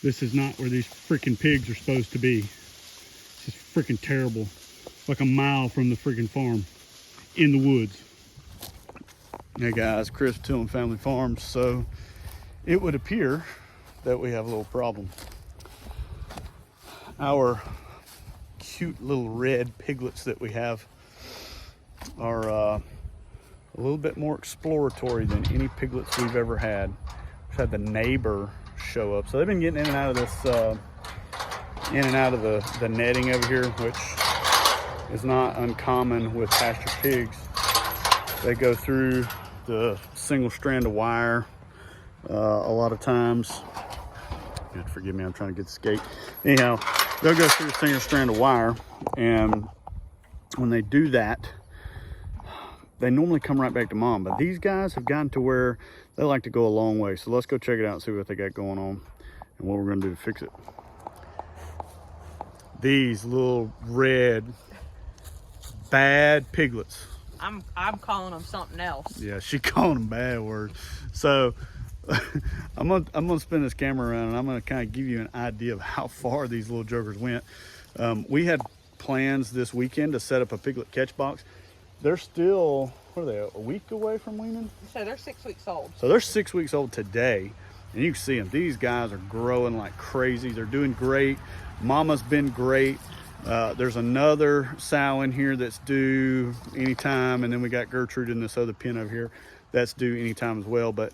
This is not where these freaking pigs are supposed to be. It's just freaking terrible. Like a mile from the freaking farm in the woods. Hey guys, Chris Tillman Family Farms. So it would appear that we have a little problem. Our cute little red piglets that we have are a little bit more exploratory than any piglets we've ever had. We've had the neighbor show up, so they've been getting in and out of this the netting over here, which is not uncommon with pasture pigs. They go through the single strand of wire a lot of times. You have to forgive me, I'm trying to get this gate. Anyhow, they'll go through a single strand of wire, and when they do that, they normally come right back to mom. But these guys have gotten to where they like to go a long way. So let's go check it out and see what they got going on and what we're gonna do to fix it. These little red, bad piglets. I'm calling them something else. Yeah, she calling them bad words. So I'm gonna spin this camera around and I'm gonna kind of give you an idea of how far these little jokers went. We had plans this weekend to set up a piglet catch box. They're still, what are they, a week away from weaning? So they're 6 weeks old. So they're 6 weeks old today, and you can see them. These guys are growing like crazy. They're doing great. Mama's been great. There's another sow in here that's due anytime, and then we got Gertrude in this other pen over here that's due anytime as well. But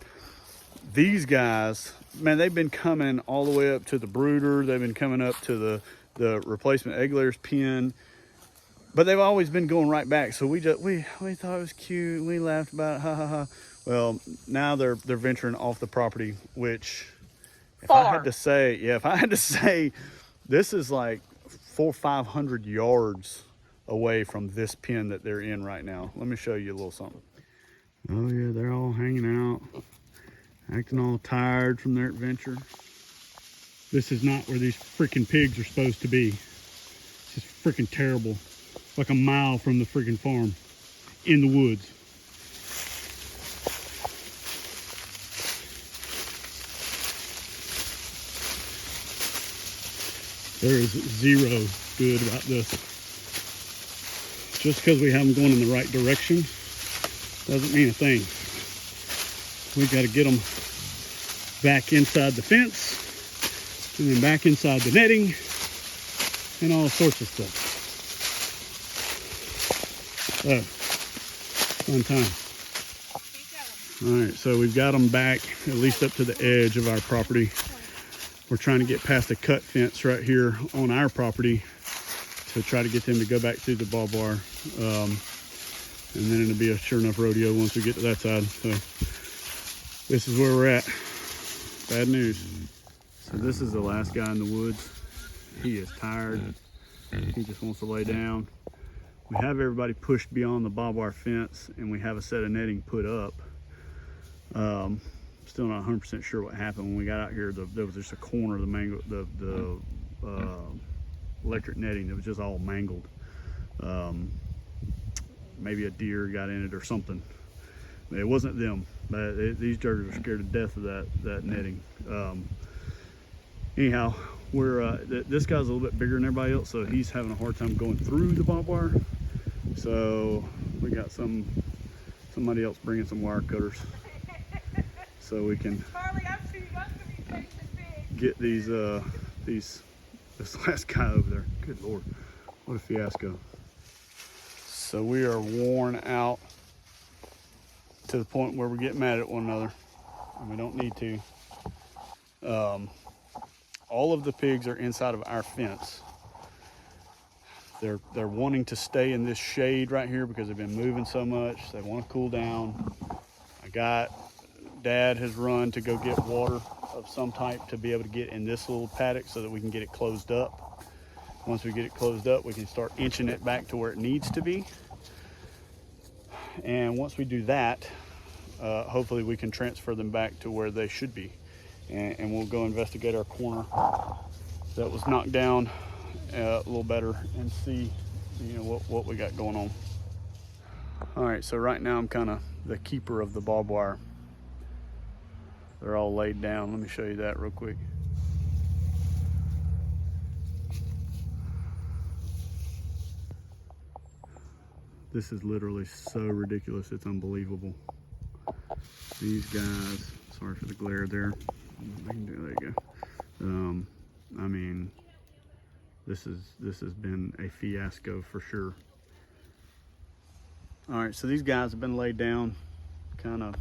these guys, man, they've been coming all the way up to the brooder. They've been coming up to the replacement egg layers pen. But they've always been going right back. So we thought it was cute. We laughed about it, ha ha ha. Well, now they're venturing off the property, which if I had to say, this is like 400 or 500 yards away from this pen that they're in right now. Let me show you a little something. Oh yeah, they're all hanging out, acting all tired from their adventure. This is not where these freaking pigs are supposed to be. It's just freaking terrible. Like a mile from the freaking farm in the woods. There is zero good about this. Just because we have them going in the right direction doesn't mean a thing. We got to get them back inside the fence and then back inside the netting and all sorts of stuff. Oh, fun time. All right, so we've got them back at least up to the edge of our property. We're trying to get past a cut fence right here on our property to try to get them to go back through the barbed wire. And then it'll be a sure enough rodeo once we get to that side. So this is where we're at. Bad news. So this is the last guy in the woods. He is tired. He just wants to lay down. We have everybody pushed beyond the barbed wire fence, and we have a set of netting put up. Still not 100% sure what happened when we got out here. There was just a corner of the electric netting that was just all mangled. Maybe a deer got in it or something. It wasn't them, but these jokers are scared to death of that netting. Anyhow, this guy's a little bit bigger than everybody else, so he's having a hard time going through the barbed wire. So we got somebody else bringing some wire cutters so we can get this last guy over there. Good Lord, what a fiasco. So we are worn out to the point where we're getting mad at one another, and we don't need to. All of the pigs are inside of our fence. They're wanting to stay in this shade right here because they've been moving so much. They want to cool down. Dad has run to go get water of some type to be able to get in this little paddock so that we can get it closed up. Once we get it closed up, we can start inching it back to where it needs to be. And once we do that, hopefully we can transfer them back to where they should be. And we'll go investigate our corner that was knocked down a little better and see, what we got going on. All right, so right now I'm kind of the keeper of the barbed wire. They're all laid down. Let me show you that real quick. This is literally so ridiculous. It's unbelievable. These guys, sorry for the glare there. There you go. I mean, this has been a fiasco for sure. All right, so these guys have been laid down, kind of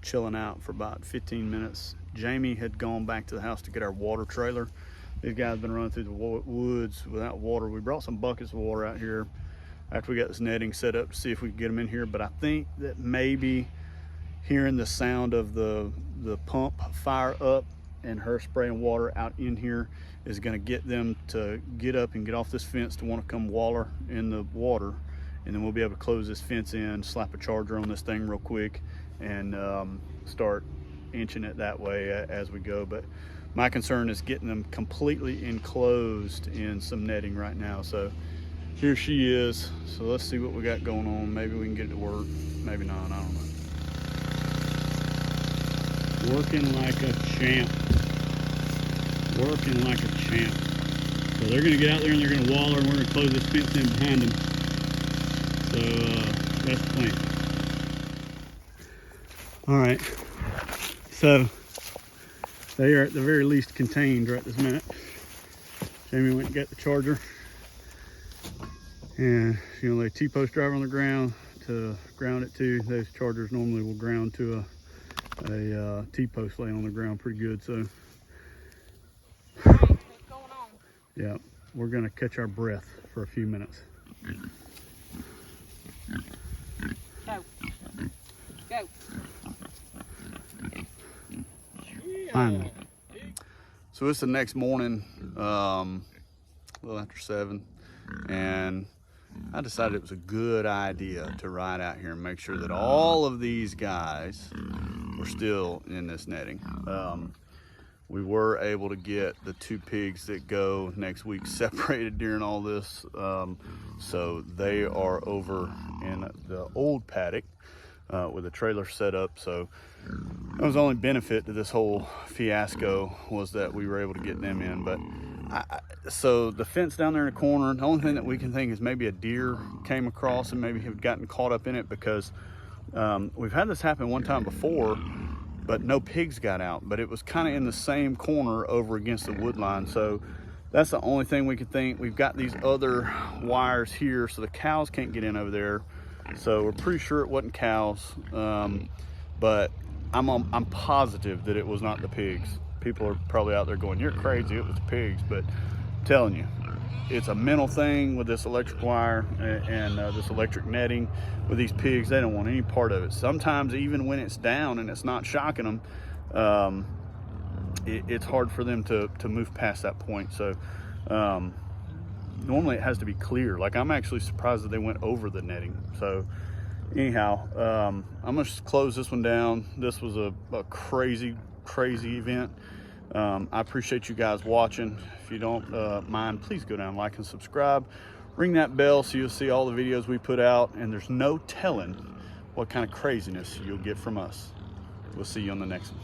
chilling out for about 15 minutes. Jamie had gone back to the house to get our water trailer. These guys have been running through the woods without water. We brought some buckets of water out here after we got this netting set up to see if we could get them in here, but I think that maybe hearing the sound of the pump fire up and her spraying water out in here is going to get them to get up and get off this fence to want to come waller in the water, and then we'll be able to close this fence in, slap a charger on this thing real quick, and start inching it that way as we go. But my concern is getting them completely enclosed in some netting right now. So here she is. So let's see what we got going on. Maybe we can get it to work, maybe not, I don't know. Working like a champ. Working like a champ. So they're gonna get out there and they're gonna waller, and we're gonna close this fence in behind them. So that's the plan. All right, so they are at the very least contained right this minute. Jamie went and got the charger, and she's gonna lay a T-post driver on the ground to ground it to. Those chargers normally will ground to a T-post laying on the ground pretty good. So All right, what's going on? yeah, we're gonna catch our breath for a few minutes. Go. Go. Finally. So it's the next morning, a little after 7, and I decided it was a good idea to ride out here and make sure that all of these guys were still in this netting. We were able to get the 2 pigs that go next week separated during all this, so they are over in the old paddock with the trailer set up. So that was the only benefit to this whole fiasco, was that we were able to get them in. But so the fence down there in the corner, the only thing that we can think is maybe a deer came across and maybe have gotten caught up in it, because we've had this happen one time before, but no pigs got out. But it was kind of in the same corner over against the wood line. So that's the only thing we could think. We've got these other wires here, so the cows can't get in over there. So we're pretty sure it wasn't cows, but I'm positive that it was not the pigs. People are probably out there going, "You're crazy, it was the pigs." But I'm telling you, it's a mental thing with this electric wire and this electric netting with these pigs. They don't want any part of it. Sometimes even when it's down and it's not shocking them, it's hard for them to move past that point. So normally it has to be clear. Like, I'm actually surprised that they went over the netting. So anyhow, I'm gonna just close this one down. This was a crazy event. I appreciate you guys watching. If you don't mind, please go down, like and subscribe, ring that bell so you'll see all the videos we put out, and there's no telling what kind of craziness you'll get from us. We'll see you on the next one.